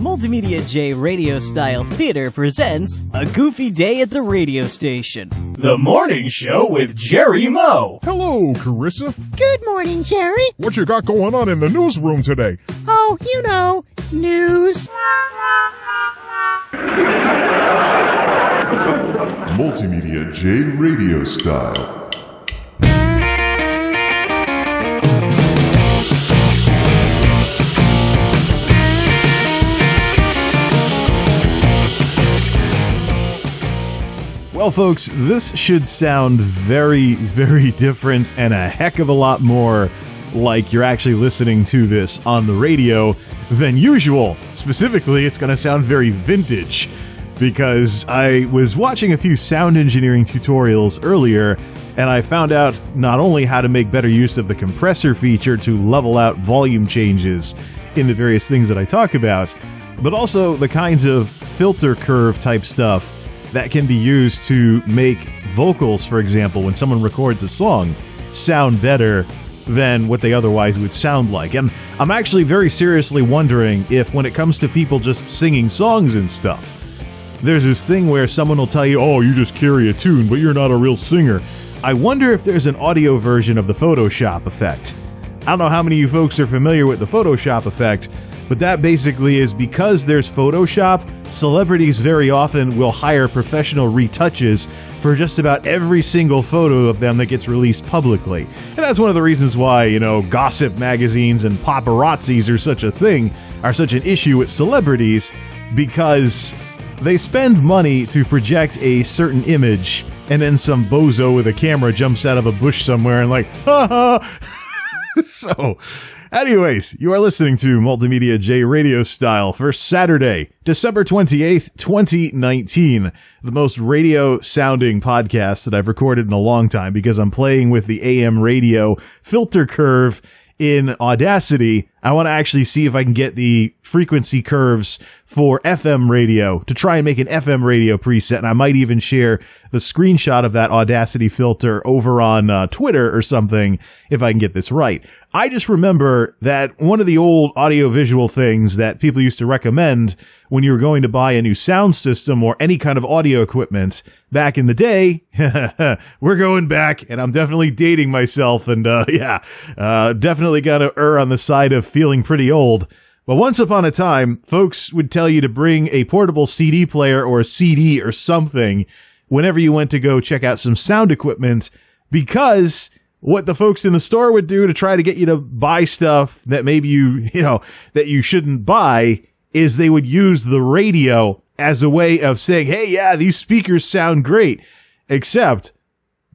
MultimediaJay RadioStyle Theater presents A Goofy Day at the Radio Station. The Morning Show with Jerry Moe. Hello, Carissa. Good morning, Jerry. What you got going on in the newsroom today? Oh, you know, news. MultimediaJay Radio Style. Well, folks, this should sound very, very different and a heck of a lot more like you're actually listening to this on the radio than usual. Specifically, it's going to sound very vintage because I was watching a few sound engineering tutorials earlier and I found out not only how to make better use of the compressor feature to level out volume changes in the various things that I talk about, but also the kinds of filter curve type stuff that can be used to make vocals, for example, when someone records a song, sound better than what they otherwise would sound like. And I'm actually very seriously wondering if, when it comes to people just singing songs and stuff, there's this thing where someone will tell you, oh, you just carry a tune, but you're not a real singer. I wonder if there's an audio version of the Photoshop effect. I don't know how many of you folks are familiar with the Photoshop effect, but that basically is because there's Photoshop, celebrities very often will hire professional retouches for just about every single photo of them that gets released publicly. And that's one of the reasons why, gossip magazines and paparazzis are such a thing, are such an issue with celebrities, because they spend money to project a certain image, and then some bozo with a camera jumps out of a bush somewhere and like, ha ha! So, anyways, you are listening to MultimediaJay Radio Style for Saturday, December 28th, 2019, the most radio-sounding podcast that I've recorded in a long time because I'm playing with the AM radio filter curve in Audacity. I want to actually see if I can get the frequency curves for FM radio to try and make an FM radio preset, and I might even share the screenshot of that Audacity filter over on Twitter or something if I can get this right. I just remember that one of the old audiovisual things that people used to recommend when you were going to buy a new sound system or any kind of audio equipment back in the day, we're going back, and I'm definitely dating myself, and definitely got to err on the side of feeling pretty old. But once upon a time, folks would tell you to bring a portable CD player or a CD or something whenever you went to go check out some sound equipment, because what the folks in the store would do to try to get you to buy stuff that maybe that you shouldn't buy is they would use the radio as a way of saying, hey, yeah, these speakers sound great, except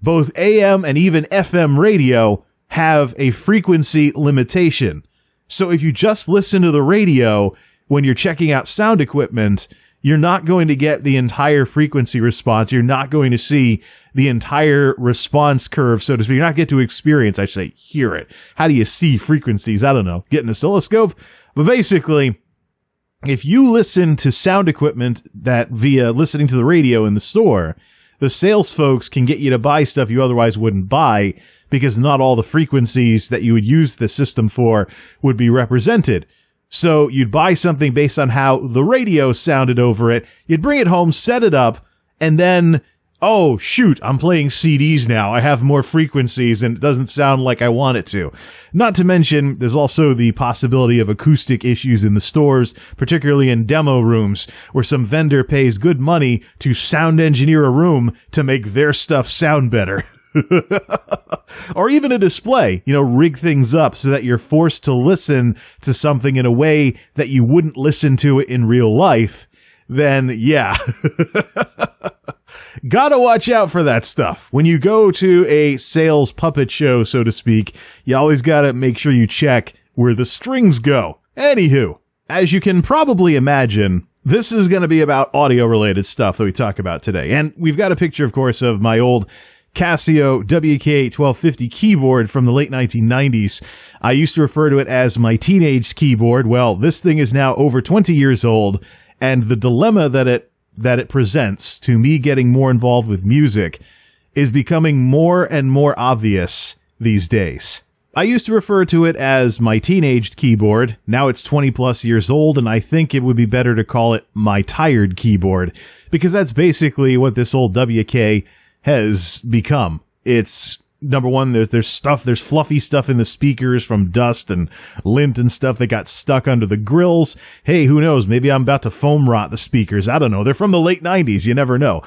both AM and even FM radio have a frequency limitation. So if you just listen to the radio when you're checking out sound equipment, you're not going to get the entire frequency response. You're not going to see the entire response curve, so to speak. You're not get to experience, I should say, hear it. How do you see frequencies? I don't know. Get an oscilloscope? But basically, if you listen to sound equipment that via listening to the radio in the store, the sales folks can get you to buy stuff you otherwise wouldn't buy, because not all the frequencies that you would use the system for would be represented. So you'd buy something based on how the radio sounded over it, you'd bring it home, set it up, and then, oh, shoot, I'm playing CDs now. I have more frequencies, and it doesn't sound like I want it to. Not to mention, there's also the possibility of acoustic issues in the stores, particularly in demo rooms, where some vendor pays good money to sound engineer a room to make their stuff sound better. Or even a display, rig things up so that you're forced to listen to something in a way that you wouldn't listen to it in real life. Then, yeah. Gotta watch out for that stuff. When you go to a sales puppet show, so to speak, you always gotta make sure you check where the strings go. Anywho, as you can probably imagine, this is going to be about audio-related stuff that we talk about today. And we've got a picture, of course, of my old Casio WK-1250 keyboard from the late 1990s. I used to refer to it as my teenage keyboard. Well, this thing is now over 20 years old, and the dilemma that it presents to me getting more involved with music is becoming more and more obvious these days. I used to refer to it as my teenaged keyboard. Now it's 20 plus years old, and I think it would be better to call it my tired keyboard, because that's basically what this old WK has become. It's, number one, there's fluffy stuff in the speakers from dust and lint and stuff that got stuck under the grills. Hey, who knows? Maybe I'm about to foam rot the speakers. I don't know. They're from the late 90s. You never know.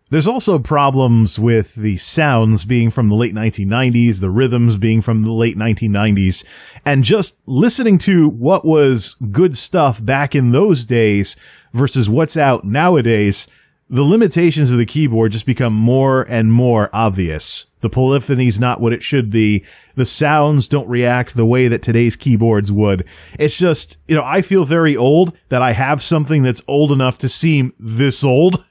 There's also problems with the sounds being from the late 1990s, the rhythms being from the late 1990s, and just listening to what was good stuff back in those days versus what's out nowadays, the limitations of the keyboard just become more and more obvious. The polyphony's not what it should be. The sounds don't react the way that today's keyboards would. It's just, I feel very old that I have something that's old enough to seem this old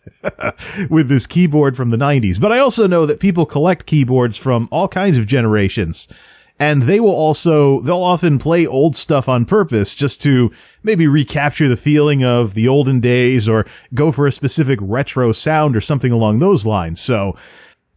with this keyboard from the 90s. But I also know that people collect keyboards from all kinds of generations. And they'll often play old stuff on purpose just to maybe recapture the feeling of the olden days or go for a specific retro sound or something along those lines. So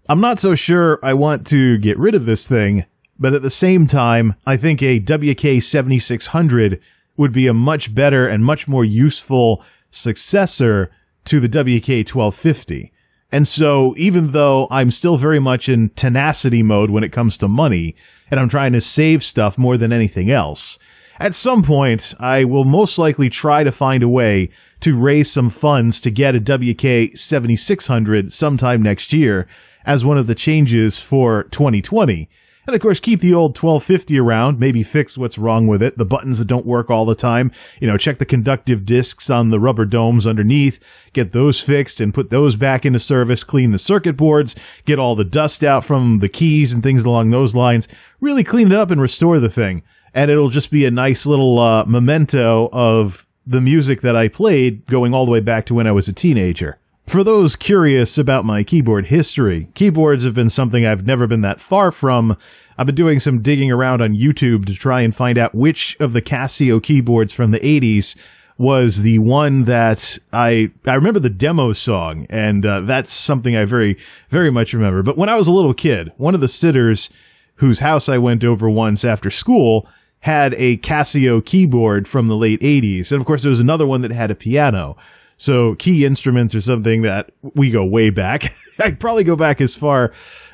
I'm not so sure I want to get rid of this thing, but at the same time, I think a WK-7600 would be a much better and much more useful successor to the WK-1250. And so even though I'm still very much in tenacity mode when it comes to money, and I'm trying to save stuff more than anything else, at some point I will most likely try to find a way to raise some funds to get a WK-7600 sometime next year as one of the changes for 2020. And of course, keep the old 1250 around, maybe fix what's wrong with it, the buttons that don't work all the time, check the conductive discs on the rubber domes underneath, get those fixed and put those back into service, clean the circuit boards, get all the dust out from the keys and things along those lines, really clean it up and restore the thing. And it'll just be a nice little memento of the music that I played going all the way back to when I was a teenager. For those curious about my keyboard history, keyboards have been something I've never been that far from. I've been doing some digging around on YouTube to try and find out which of the Casio keyboards from the 80s was the one that I remember the demo song, and that's something I very, very much remember. But when I was a little kid, one of the sitters whose house I went over once after school had a Casio keyboard from the late 80s. And of course, there was another one that had a piano. So key instruments are something that we go way back. I'd probably go back as far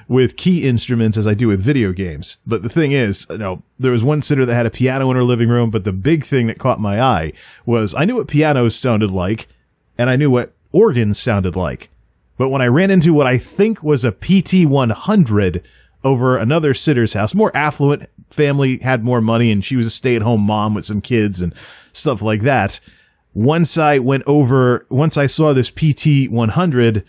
with key instruments as I do with video games. But the thing is, there was one sitter that had a piano in her living room, but the big thing that caught my eye was I knew what pianos sounded like, and I knew what organs sounded like. But when I ran into what I think was a PT-100 over another sitter's house, more affluent family, had more money, and she was a stay-at-home mom with some kids and stuff like that. Once I saw this PT-100,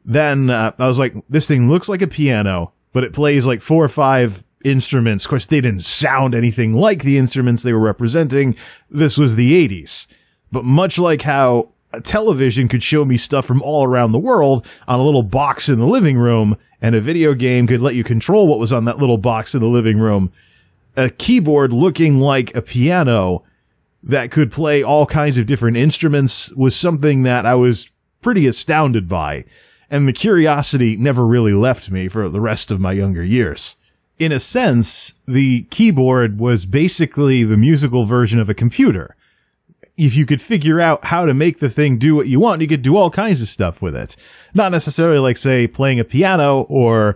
then I was like, this thing looks like a piano, but it plays like 4 or 5 instruments. Of course, they didn't sound anything like the instruments they were representing. This was the 80s. But much like how a television could show me stuff from all around the world on a little box in the living room, and a video game could let you control what was on that little box in the living room, a keyboard looking like a piano that could play all kinds of different instruments was something that I was pretty astounded by, and the curiosity never really left me for the rest of my younger years. In a sense, the keyboard was basically the musical version of a computer. If you could figure out how to make the thing do what you want, you could do all kinds of stuff with it. Not necessarily like, say, playing a piano or,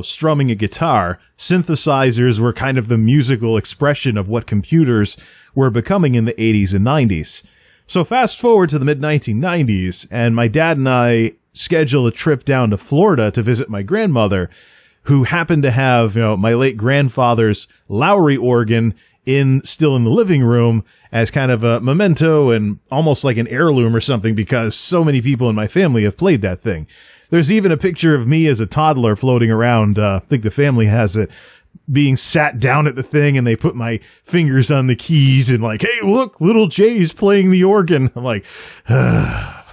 strumming a guitar. Synthesizers were kind of the musical expression of what computers were becoming in the 80s and 90s. So fast forward to the mid-1990s, and my dad and I schedule a trip down to Florida to visit my grandmother, who happened to have, my late grandfather's Lowry organ still in the living room as kind of a memento and almost like an heirloom or something, because so many people in my family have played that thing. There's even a picture of me as a toddler floating around, I think the family has it, being sat down at the thing, and they put my fingers on the keys and like, hey, look, little Jay's playing the organ. I'm like,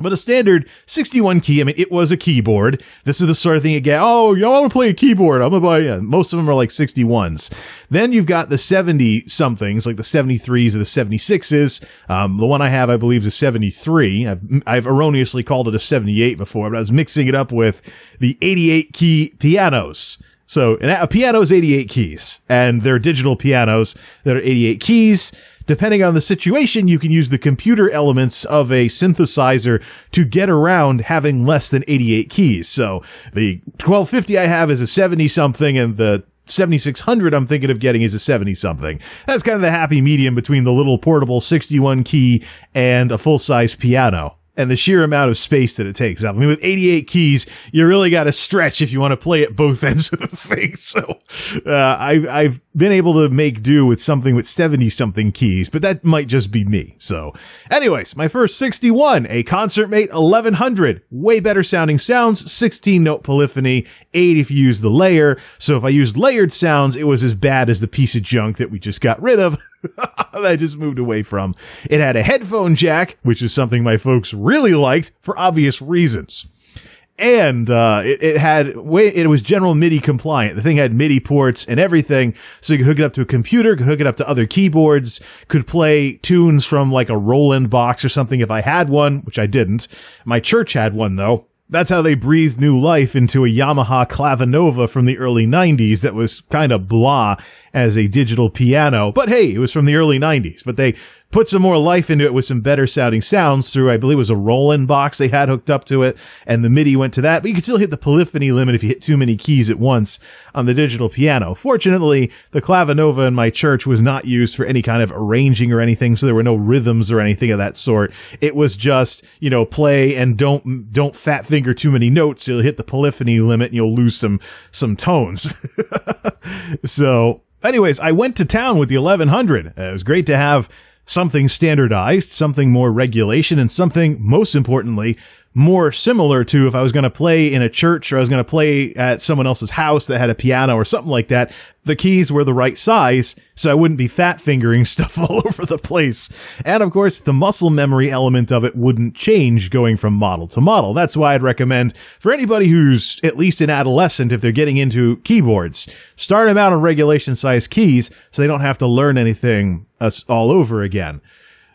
But a standard 61 key, I mean, it was a keyboard. This is the sort of thing you get, oh, you want to play a keyboard, I'm going to buy it. Most of them are like 61s. Then you've got the 70-somethings, like the 73s or the 76s. The one I have, I believe, is a 73. I've erroneously called it a 78 before, but I was mixing it up with the 88-key pianos. So a piano is 88 keys, and they're digital pianos that are 88 keys. Depending on the situation, you can use the computer elements of a synthesizer to get around having less than 88 keys. So the 1250 I have is a 70-something, and the 7600 I'm thinking of getting is a 70-something. That's kind of the happy medium between the little portable 61 key and a full-size piano, and the sheer amount of space that it takes up. I mean, with 88 keys, you really got to stretch if you want to play at both ends of the thing. So I've been able to make do with something with 70-something keys, but that might just be me. So anyways, my first 61, a ConcertMate 1100. Way better sounding sounds, 16-note polyphony, 8 if you use the layer. So if I used layered sounds, it was as bad as the piece of junk that we just got rid of. that I just moved away from. It had a headphone jack, which is something my folks really liked for obvious reasons. And it was general MIDI compliant. The thing had MIDI ports and everything, so you could hook it up to a computer, could hook it up to other keyboards, could play tunes from like a Roland box or something if I had one, which I didn't. My church had one though. That's how they breathed new life into a Yamaha Clavinova from the early 90s that was kind of blah as a digital piano. But hey, it was from the early 90s. But they put some more life into it with some better sounding sounds through, I believe it was a Roland box they had hooked up to it, and the MIDI went to that. But you could still hit the polyphony limit if you hit too many keys at once on the digital piano. Fortunately, the Clavinova in my church was not used for any kind of arranging or anything, so there were no rhythms or anything of that sort. It was just, play and don't fat finger too many notes. You'll hit the polyphony limit and you'll lose some tones. So, anyways, I went to town with the 1100. It was great to have something standardized, something more regulation, and something, most importantly, more similar to if I was going to play in a church or I was going to play at someone else's house that had a piano or something like that. The keys were the right size, so I wouldn't be fat fingering stuff all over the place. And of course, the muscle memory element of it wouldn't change going from model to model. That's why I'd recommend for anybody who's at least an adolescent, if they're getting into keyboards, start them out on regulation size keys so they don't have to learn anything all over again.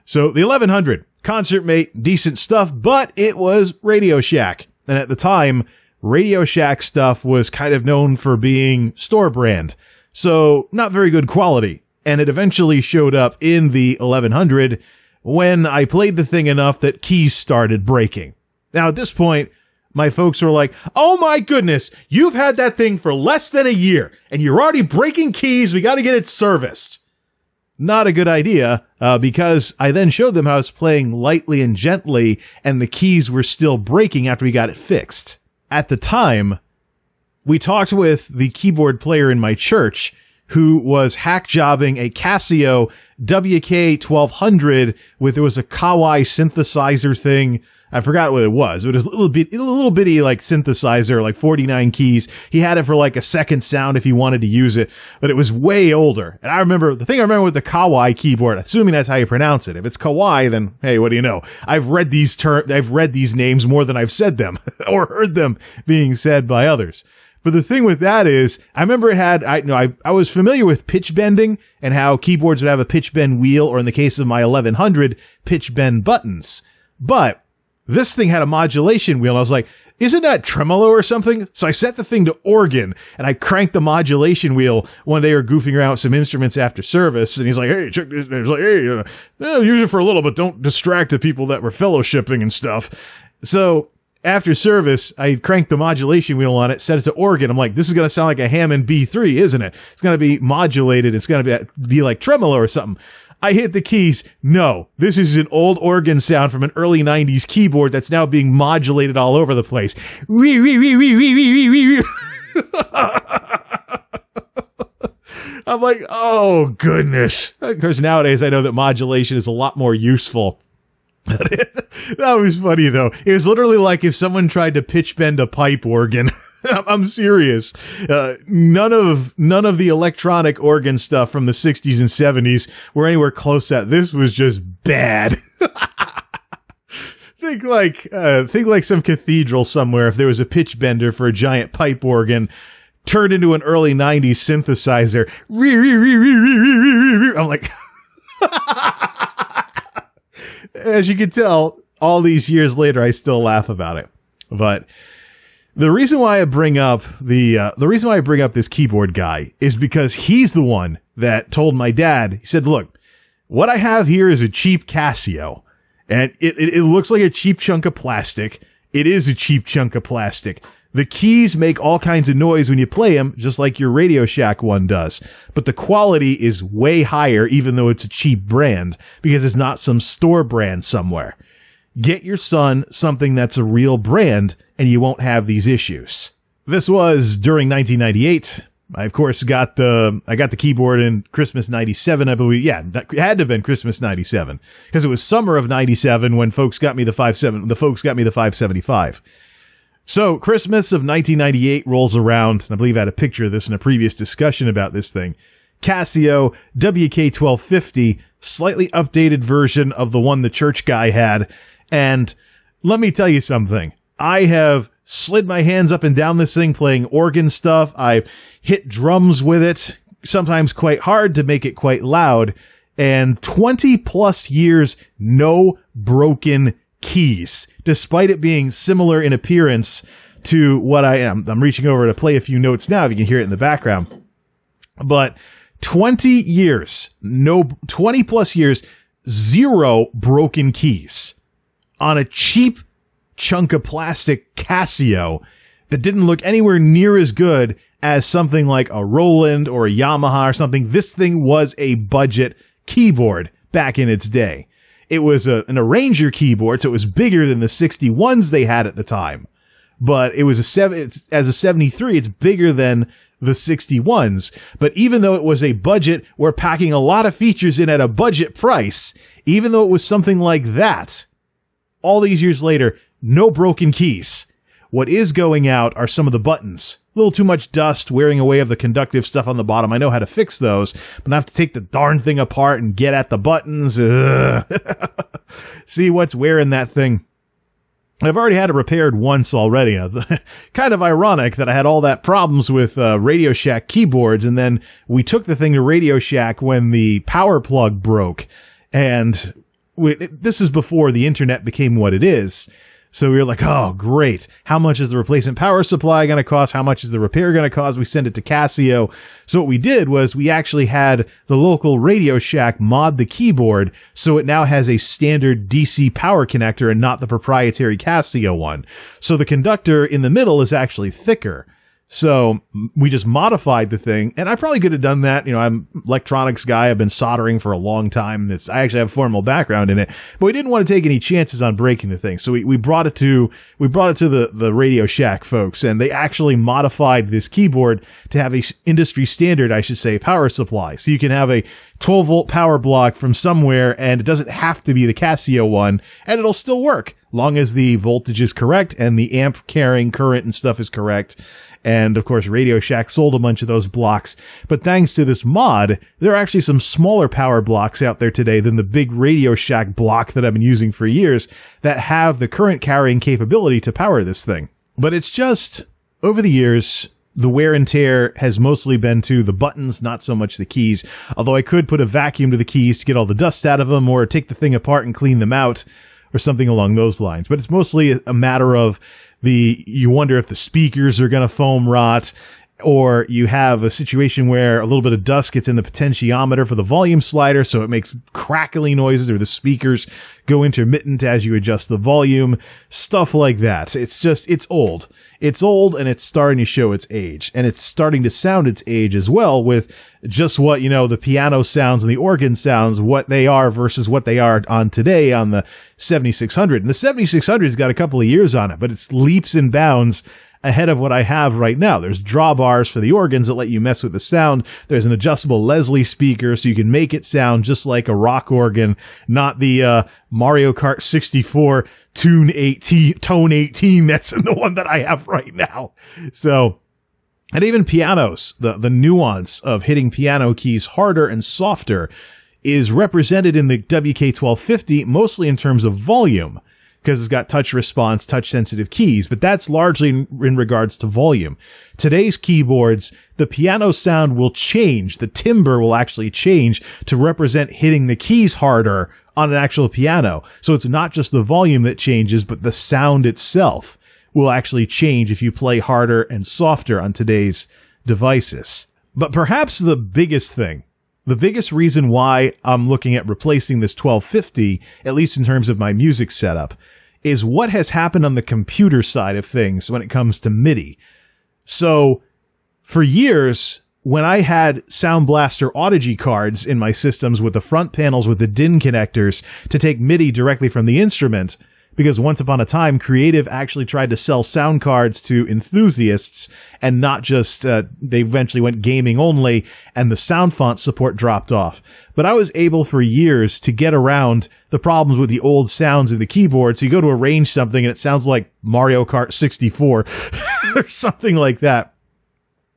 So the 1100. ConcertMate, decent stuff, but it was Radio Shack. And at the time, Radio Shack stuff was kind of known for being store brand. So, not very good quality. And it eventually showed up in the 1100 when I played the thing enough that keys started breaking. Now, at this point, my folks were like, oh my goodness, you've had that thing for less than a year, and you're already breaking keys, we gotta get it serviced. Not a good idea, because I then showed them how I was playing lightly and gently, and the keys were still breaking after we got it fixed. At the time, we talked with the keyboard player in my church, who was hack jobbing a Casio WK-1250 there was a Kawai synthesizer thing. I forgot what it was. It was a little bitty like synthesizer, like 49 keys. He had it for like a second sound if he wanted to use it, but it was way older. And the thing I remember with the Kawai keyboard, assuming that's how you pronounce it. If it's Kawai, then hey, what do you know? I've read these names more than I've said them or heard them being said by others. But the thing with that is, I remember it had, I was familiar with pitch bending and how keyboards would have a pitch bend wheel, or in the case of my 1100, pitch bend buttons. But this thing had a modulation wheel, and I was like, isn't that tremolo or something? So I set the thing to organ, and I cranked the modulation wheel one day. We were goofing around with some instruments after service, and he's like, hey, check this. And I was like, hey, use it for a little, but don't distract the people that were fellowshipping and stuff. So after service, I cranked the modulation wheel on it, set it to organ. I'm like, this is going to sound like a Hammond B3, isn't it? It's going to be modulated. It's going to be like tremolo or something. I hit the keys. No, this is an old organ sound from an early 90s keyboard that's now being modulated all over the place. I'm like, oh, goodness. Of course, nowadays I know that modulation is a lot more useful. That was funny, though. It was literally like if someone tried to pitch bend a pipe organ. I'm serious. None of the electronic organ stuff from the 60s and 70s were anywhere close to that. This was just bad. Think like some cathedral somewhere if there was a pitch bender for a giant pipe organ turned into an early 90s synthesizer. I'm like, as you can tell, all these years later, I still laugh about it. But the reason why I bring up this keyboard guy is because he's the one that told my dad. He said, "Look, what I have here is a cheap Casio, and it looks like a cheap chunk of plastic. It is a cheap chunk of plastic. The keys make all kinds of noise when you play them, just like your Radio Shack one does. But the quality is way higher, even though it's a cheap brand, because it's not some store brand somewhere. Get your son something that's a real brand, and you won't have these issues." This was during 1998. I, of course, got the keyboard in Christmas 97, I believe. Yeah, it had to have been Christmas 97, because it was summer of 97 when folks got me the 575. So, Christmas of 1998 rolls around, and I believe I had a picture of this in a previous discussion about this thing. Casio WK-1250, slightly updated version of the one the church guy had. And let me tell you something. I have slid my hands up and down this thing playing organ stuff. I've hit drums with it, sometimes quite hard to make it quite loud. And 20 plus years, no broken keys, despite it being similar in appearance to what I am. I'm reaching over to play a few notes now, if you can hear it in the background. But 20 plus years, 0 broken keys on a cheap chunk of plastic Casio that didn't look anywhere near as good as something like a Roland or a Yamaha or something. This thing was a budget keyboard back in its day. It was an arranger keyboard, so it was bigger than the 61s they had at the time. But it was as a 73, it's bigger than the 61s. But even though it was a budget, we're packing a lot of features in at a budget price. Even though it was something like that, all these years later, no broken keys. What is going out are some of the buttons. A little too much dust, wearing away of the conductive stuff on the bottom. I know how to fix those, but I have to take the darn thing apart and get at the buttons. See what's wearing that thing. I've already had it repaired once already. Kind of ironic that I had all that problems with Radio Shack keyboards, and then we took the thing to Radio Shack when the power plug broke. And this is before the internet became what it is. So we were like, oh, great. How much is the replacement power supply going to cost? How much is the repair going to cost? We send it to Casio. So what we did was we actually had the local Radio Shack mod the keyboard so it now has a standard DC power connector and not the proprietary Casio one. So the conductor in the middle is actually thicker. So we just modified the thing, and I probably could have done that. You know, I'm an electronics guy. I've been soldering for a long time. I actually have a formal background in it, but we didn't want to take any chances on breaking the thing. So we brought it to the Radio Shack folks, and they actually modified this keyboard to have a industry standard, I should say, power supply. So you can have a 12-volt power block from somewhere, and it doesn't have to be the Casio one, and it'll still work, long as the voltage is correct and the amp carrying current and stuff is correct. And, of course, Radio Shack sold a bunch of those blocks. But thanks to this mod, there are actually some smaller power blocks out there today than the big Radio Shack block that I've been using for years that have the current carrying capability to power this thing. But it's just, over the years, the wear and tear has mostly been to the buttons, not so much the keys. Although I could put a vacuum to the keys to get all the dust out of them, or take the thing apart and clean them out, or something along those lines. But it's mostly a matter of you wonder if the speakers are going to foam rot, or you have a situation where a little bit of dust gets in the potentiometer for the volume slider, so it makes crackly noises, or the speakers go intermittent as you adjust the volume, stuff like that. It's old. It's old, and it's starting to show its age, and it's starting to sound its age as well, with just what, the piano sounds and the organ sounds, what they are versus what they are on today on the 7600. And the 7600's got a couple of years on it, but it's leaps and bounds ahead of what I have right now. There's drawbars for the organs that let you mess with the sound. There's an adjustable Leslie speaker so you can make it sound just like a rock organ, not the Mario Kart 64 tone 18 that's the one that I have right now. So, and even pianos, the nuance of hitting piano keys harder and softer is represented in the WK-1250 mostly in terms of volume. because it's got touch response, touch-sensitive keys, but that's largely in regards to volume. Today's keyboards, the piano sound will change. The timbre will actually change to represent hitting the keys harder on an actual piano. So it's not just the volume that changes, but the sound itself will actually change if you play harder and softer on today's devices. But perhaps the biggest thing, the biggest reason why I'm looking at replacing this 1250, at least in terms of my music setup, is what has happened on the computer side of things when it comes to MIDI. So, for years, when I had Sound Blaster Audigy cards in my systems with the front panels with the DIN connectors to take MIDI directly from the instrument, because once upon a time, Creative actually tried to sell sound cards to enthusiasts and not just, they eventually went gaming only, and the sound font support dropped off. But I was able for years to get around the problems with the old sounds of the keyboard. So you go to arrange something and it sounds like Mario Kart 64 or something like that.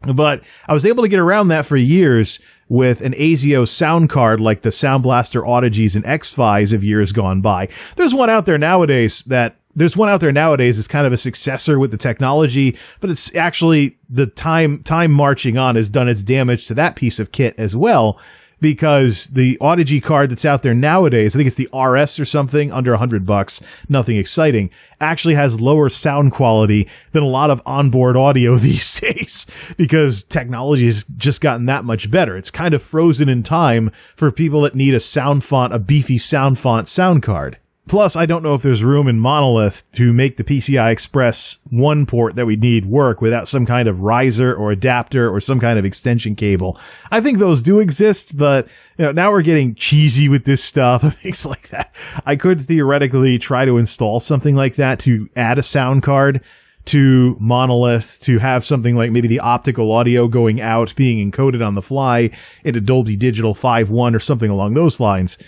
But I was able to get around that for years with an ASIO sound card like the Sound Blaster Audigys and X-Fis of years gone by. There's one out there nowadays that's kind of a successor with the technology, but it's actually the time marching on has done its damage to that piece of kit as well, because the Audigy card that's out there nowadays, I think it's the RS or something, under $100, nothing exciting, actually has lower sound quality than a lot of onboard audio these days, because technology has just gotten that much better. It's kind of frozen in time for people that need a beefy sound font sound card. Plus, I don't know if there's room in Monolith to make the PCI Express 1 port that we need work without some kind of riser or adapter or some kind of extension cable. I think those do exist, but now we're getting cheesy with this stuff and things like that. I could theoretically try to install something like that to add a sound card to Monolith, to have something like maybe the optical audio going out being encoded on the fly into Dolby Digital 5.1 or something along those lines.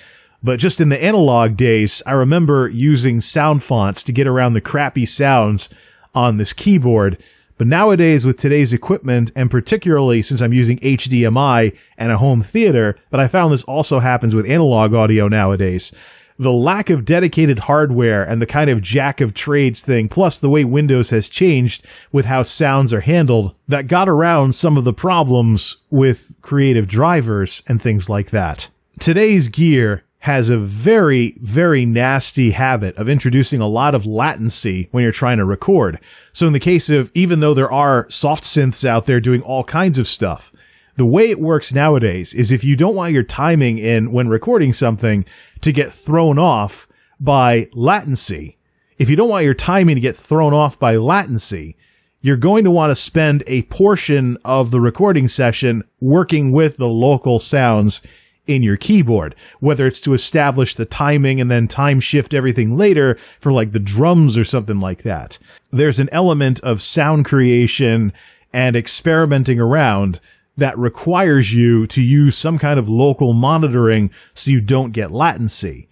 But just in the analog days, I remember using sound fonts to get around the crappy sounds on this keyboard. But nowadays, with today's equipment, and particularly since I'm using HDMI and a home theater, but I found this also happens with analog audio nowadays, the lack of dedicated hardware and the kind of jack of trades thing, plus the way Windows has changed with how sounds are handled, that got around some of the problems with creative drivers and things like that. Today's gear has a very, very nasty habit of introducing a lot of latency when you're trying to record. So in the case of, even though there are soft synths out there doing all kinds of stuff, the way it works nowadays is if you don't want your timing in when recording something to get thrown off by latency, if you don't want your timing to get thrown off by latency, you're going to want to spend a portion of the recording session working with the local sounds in your keyboard, whether it's to establish the timing and then time shift everything later for like the drums or something like that. There's an element of sound creation and experimenting around that requires you to use some kind of local monitoring so you don't get latency.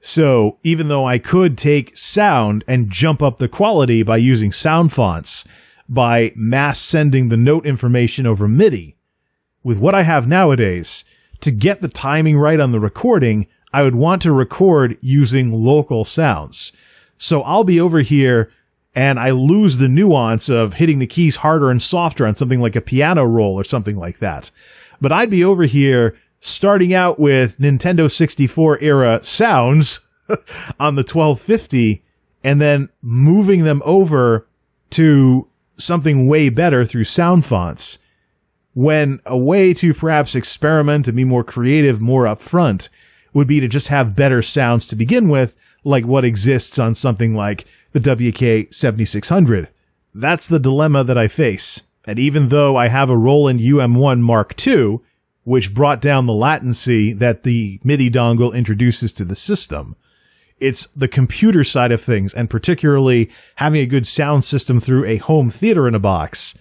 So even though I could take sound and jump up the quality by using sound fonts, by mass sending the note information over MIDI, with what I have nowadays, to get the timing right on the recording, I would want to record using local sounds. So I'll be over here and I lose the nuance of hitting the keys harder and softer on something like a piano roll or something like that. But I'd be over here starting out with Nintendo 64 era sounds on the 1250 and then moving them over to something way better through sound fonts, when a way to perhaps experiment and be more creative, more upfront, would be to just have better sounds to begin with, like what exists on something like the WK-7600. That's the dilemma that I face. And even though I have a Roland UM1 Mark II, which brought down the latency that the MIDI dongle introduces to the system, it's the computer side of things, and particularly having a good sound system through a home theater in a box,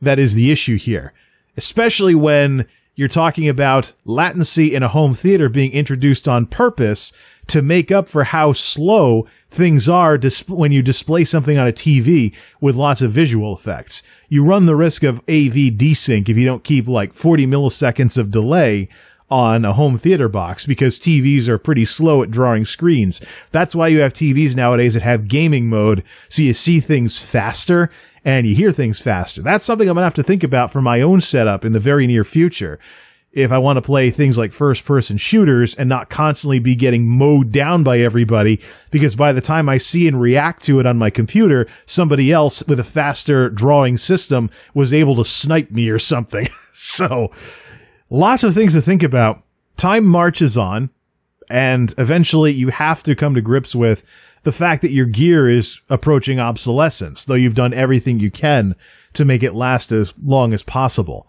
that is the issue here. Especially when you're talking about latency in a home theater being introduced on purpose to make up for how slow things are when you display something on a TV with lots of visual effects. You run the risk of AV desync if you don't keep like 40 milliseconds of delay on a home theater box because TVs are pretty slow at drawing screens. That's why you have TVs nowadays that have gaming mode, so you see things faster and you hear things faster. That's something I'm going to have to think about for my own setup in the very near future. If I want to play things like first-person shooters and not constantly be getting mowed down by everybody, because by the time I see and react to it on my computer, somebody else with a faster drawing system was able to snipe me or something. So, lots of things to think about. Time marches on, and eventually you have to come to grips with the fact that your gear is approaching obsolescence, though you've done everything you can to make it last as long as possible.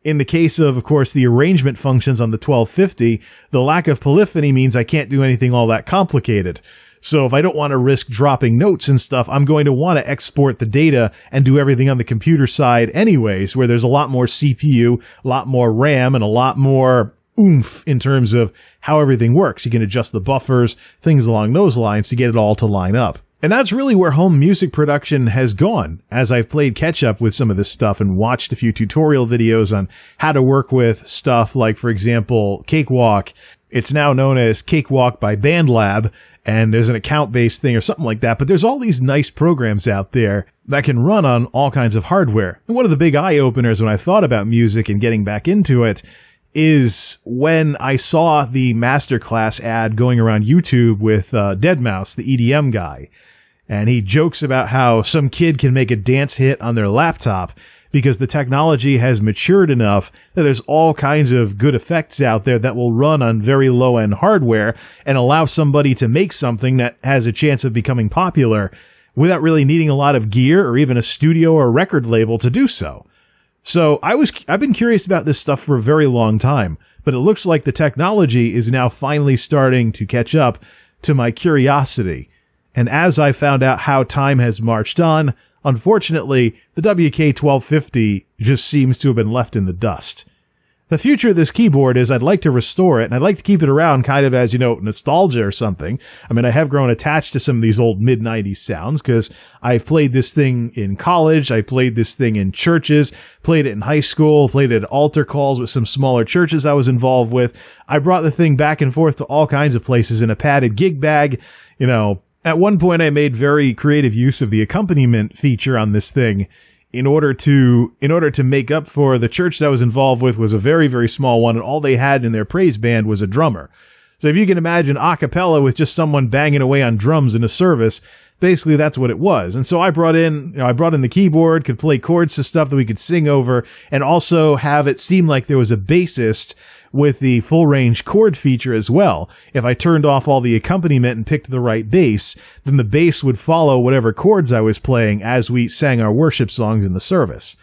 In the case of course, the arrangement functions on the 1250, the lack of polyphony means I can't do anything all that complicated. So if I don't want to risk dropping notes and stuff, I'm going to want to export the data and do everything on the computer side anyways, where there's a lot more CPU, a lot more RAM, and a lot more oomph in terms of how everything works. You can adjust the buffers, things along those lines to get it all to line up. And that's really where home music production has gone, as I've played catch-up with some of this stuff and watched a few tutorial videos on how to work with stuff like, for example, Cakewalk. It's now known as Cakewalk by BandLab, and there's an account-based thing or something like that, but there's all these nice programs out there that can run on all kinds of hardware. And one of the big eye-openers when I thought about music and getting back into it is when I saw the masterclass ad going around YouTube with Deadmau5, the EDM guy. And he jokes about how some kid can make a dance hit on their laptop because the technology has matured enough that there's all kinds of good effects out there that will run on very low-end hardware and allow somebody to make something that has a chance of becoming popular without really needing a lot of gear or even a studio or record label to do so. So I've been curious about this stuff for a very long time, but it looks like the technology is now finally starting to catch up to my curiosity. And as I found out how time has marched on, unfortunately, the WK-1250 just seems to have been left in the dust. The future of this keyboard is I'd like to restore it, and I'd like to keep it around kind of as, nostalgia or something. I mean, I have grown attached to some of these old mid-90s sounds, because I played this thing in college, I played this thing in churches, played it in high school, played it at altar calls with some smaller churches I was involved with. I brought the thing back and forth to all kinds of places in a padded gig bag. At one point I made very creative use of the accompaniment feature on this thing in order to make up for the church that I was involved with was a very, very small one, and all they had in their praise band was a drummer. So if you can imagine a cappella with just someone banging away on drums in a service, basically that's what it was. And so I brought in the keyboard, could play chords to stuff that we could sing over, and also have it seem like there was a bassist with the full range chord feature as well. If I turned off all the accompaniment and picked the right bass, then the bass would follow whatever chords I was playing as we sang our worship songs in the service.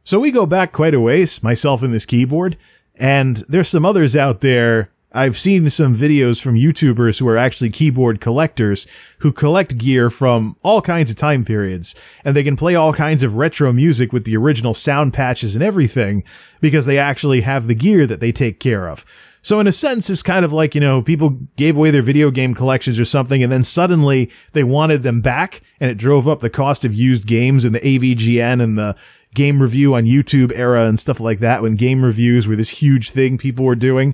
So we go back quite a ways, myself and this keyboard, and there's some others out there. I've seen some videos from YouTubers who are actually keyboard collectors who collect gear from all kinds of time periods, and they can play all kinds of retro music with the original sound patches and everything because they actually have the gear that they take care of. So in a sense, it's kind of like, people gave away their video game collections or something, and then suddenly they wanted them back, and it drove up the cost of used games in the AVGN and the game review on YouTube era and stuff like that, when game reviews were this huge thing people were doing.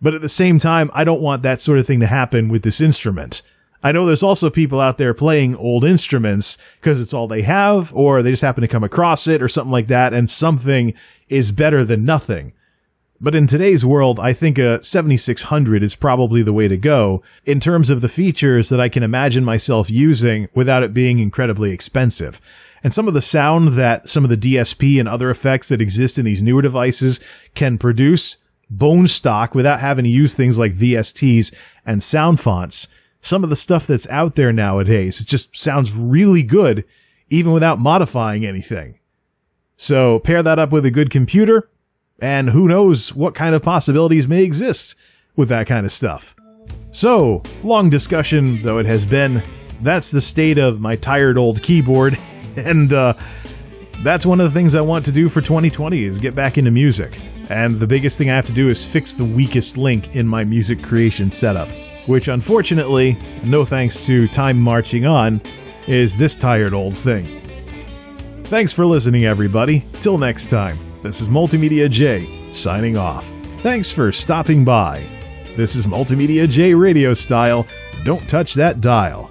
But at the same time, I don't want that sort of thing to happen with this instrument. I know there's also people out there playing old instruments because it's all they have, or they just happen to come across it or something like that, and something is better than nothing. But in today's world, I think a 7600 is probably the way to go in terms of the features that I can imagine myself using without it being incredibly expensive. And some of the sound that some of the DSP and other effects that exist in these newer devices can produce bone stock without having to use things like VSTs and sound fonts. Some of the stuff that's out there nowadays, it just sounds really good even without modifying anything. So pair that up with a good computer, and who knows what kind of possibilities may exist with that kind of stuff. So, long discussion though it has been, that's the state of my tired old keyboard, and that's one of the things I want to do for 2020 is get back into music. And the biggest thing I have to do is fix the weakest link in my music creation setup, which unfortunately, no thanks to time marching on, is this tired old thing. Thanks for listening, everybody. Till next time, this is MultimediaJay signing off. Thanks for stopping by. This is Multimedia J Radio Style. Don't touch that dial.